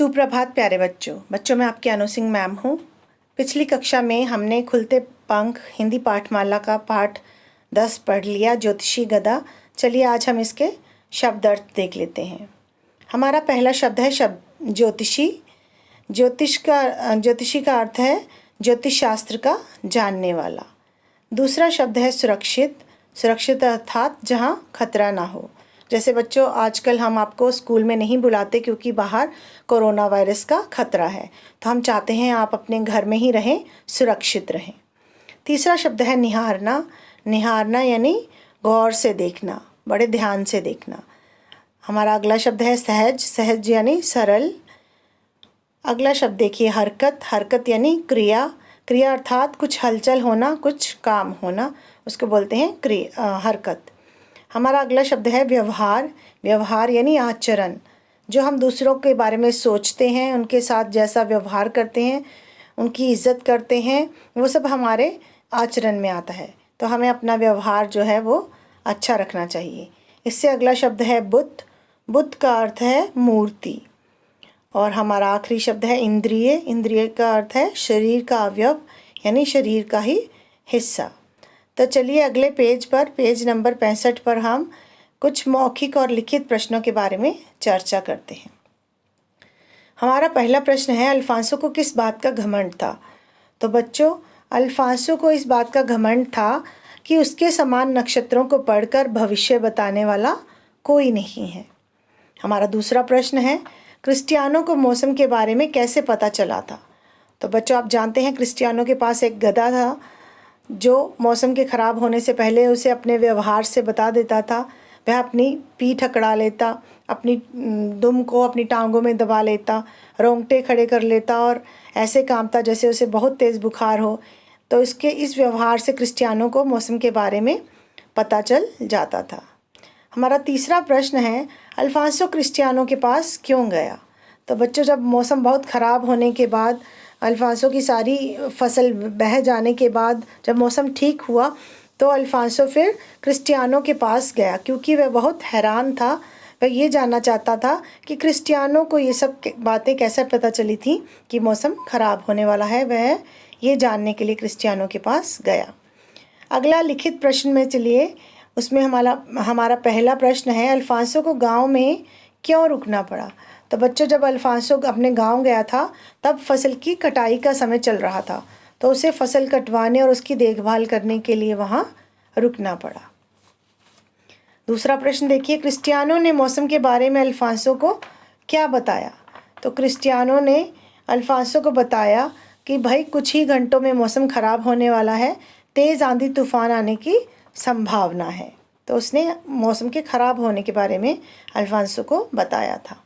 सुप्रभात प्यारे बच्चों मैं आपकी अनु सिंह मैम हूँ। पिछली कक्षा में हमने खुलते पंख हिंदी पाठमाला का पाठ 10 पढ़ लिया, ज्योतिषी गदा। चलिए आज हम इसके शब्द अर्थ देख लेते हैं। हमारा पहला शब्द है शब्द ज्योतिषी। ज्योतिषी का अर्थ है ज्योतिष शास्त्र का जानने वाला। दूसरा शब्द है सुरक्षित। सुरक्षित अर्थात जहाँ खतरा ना हो। जैसे बच्चों आजकल हम आपको स्कूल में नहीं बुलाते क्योंकि बाहर कोरोना वायरस का खतरा है, तो हम चाहते हैं आप अपने घर में ही रहें, सुरक्षित रहें। तीसरा शब्द है निहारना। निहारना यानी गौर से देखना, बड़े ध्यान से देखना। हमारा अगला शब्द है सहज। सहज यानी सरल। अगला शब्द देखिए हरकत। हरकत यानी क्रिया। क्रिया अर्थात कुछ हलचल होना, कुछ काम होना, उसको बोलते हैं हरकत। हमारा अगला शब्द है व्यवहार। व्यवहार यानी आचरण। जो हम दूसरों के बारे में सोचते हैं, उनके साथ जैसा व्यवहार करते हैं, उनकी इज्जत करते हैं, वो सब हमारे आचरण में आता है। तो हमें अपना व्यवहार जो है वो अच्छा रखना चाहिए। इससे अगला शब्द है बुद्ध। बुद्ध का अर्थ है मूर्ति। और हमारा आखिरी शब्द है इंद्रिय। इंद्रिय का अर्थ है शरीर का अवयव यानी शरीर का ही हिस्सा। तो चलिए अगले पेज पर, पेज नंबर 65 पर हम कुछ मौखिक और लिखित प्रश्नों के बारे में चर्चा करते हैं। हमारा पहला प्रश्न है अल्फांसो को किस बात का घमंड था। तो बच्चों अल्फांसो को इस बात का घमंड था कि उसके समान नक्षत्रों को पढ़कर भविष्य बताने वाला कोई नहीं है। हमारा दूसरा प्रश्न है क्रिस्टियानो को मौसम के बारे में कैसे पता चला था। तो बच्चों आप जानते हैं क्रिस्टियानो के पास एक गधा था जो मौसम के ख़राब होने से पहले उसे अपने व्यवहार से बता देता था। वह अपनी पीठ अकड़ा लेता, अपनी दुम को अपनी टांगों में दबा लेता, रोंगटे खड़े कर लेता और ऐसे कांपता जैसे उसे बहुत तेज़ बुखार हो। तो इसके इस व्यवहार से क्रिस्टियानो को मौसम के बारे में पता चल जाता था। हमारा तीसरा प्रश्न है अल्फांसो क्रिस्टियानो के पास क्यों गया। तो बच्चों जब मौसम बहुत ख़राब होने के बाद, अल्फांसो की सारी फसल बह जाने के बाद जब मौसम ठीक हुआ तो अल्फांसो फिर क्रिस्टियानो के पास गया क्योंकि वह बहुत हैरान था। वह ये जानना चाहता था कि क्रिस्टियानो को ये सब बातें कैसे पता चली थी कि मौसम ख़राब होने वाला है। वह ये जानने के लिए क्रिस्टियानो के पास गया। अगला लिखित प्रश्न में चलिए, उसमें हमारा पहला प्रश्न है अल्फांसो को गाँव में क्यों रुकना पड़ा। तो बच्चों जब अल्फांसो अपने गांव गया था तब फसल की कटाई का समय चल रहा था, तो उसे फसल कटवाने और उसकी देखभाल करने के लिए वहां रुकना पड़ा। दूसरा प्रश्न देखिए क्रिस्टियानो ने मौसम के बारे में अल्फांसो को क्या बताया। तो क्रिस्टियानो ने अल्फांसो को बताया कि भाई कुछ ही घंटों में मौसम ख़राब होने वाला है, तेज़ आंधी तूफान आने की संभावना है। तो उसने मौसम के ख़राब होने के बारे में अल्फांसो को बताया था।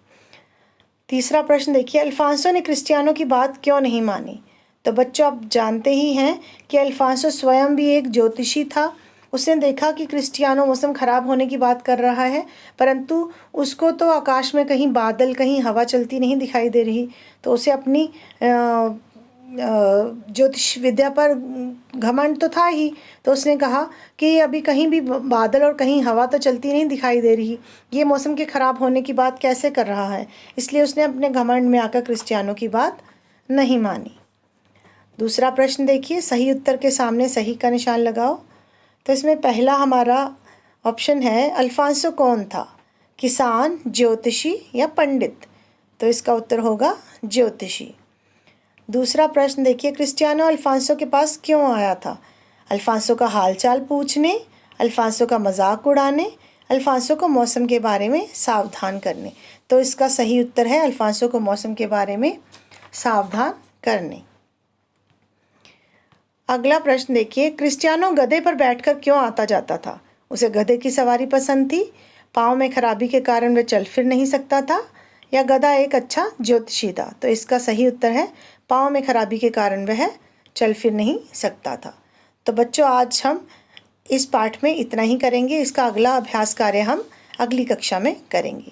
तीसरा प्रश्न देखिए अल्फांसो ने क्रिस्टियानो की बात क्यों नहीं मानी। तो बच्चों आप जानते ही हैं कि अल्फांसो स्वयं भी एक ज्योतिषी था। उसने देखा कि क्रिस्टियानो मौसम ख़राब होने की बात कर रहा है, परंतु उसको तो आकाश में कहीं बादल, कहीं हवा चलती नहीं दिखाई दे रही। तो उसे अपनी ज्योतिष विद्या पर घमंड तो था ही। तो उसने कहा कि अभी कहीं भी बादल और कहीं हवा तो चलती नहीं दिखाई दे रही, ये मौसम के ख़राब होने की बात कैसे कर रहा है। इसलिए उसने अपने घमंड में आकर क्रिस्टियानो की बात नहीं मानी। दूसरा प्रश्न देखिए, सही उत्तर के सामने सही का निशान लगाओ। तो इसमें पहला हमारा ऑप्शन है अल्फांसो कौन था, किसान, ज्योतिषी या पंडित। तो इसका उत्तर होगा ज्योतिषी। दूसरा प्रश्न देखिए क्रिस्टियानो अल्फांसो के पास क्यों आया था। अल्फांसो का हालचाल पूछने, अल्फांसो का मजाक उड़ाने, अल्फांसो को मौसम के बारे में सावधान करने। तो इसका सही उत्तर है अल्फांसो को मौसम के बारे में सावधान करने। अगला प्रश्न देखिए क्रिस्टियानो गधे पर बैठकर क्यों आता जाता था। उसे गधे की सवारी पसंद थी, पाँव में खराबी के कारण वह चल फिर नहीं सकता था, या गधा एक अच्छा ज्योतिषी था। तो इसका सही उत्तर है पाँव में खराबी के कारण वह चल फिर नहीं सकता था। तो बच्चों आज हम इस पाठ में इतना ही करेंगे। इसका अगला अभ्यास कार्य हम अगली कक्षा में करेंगे।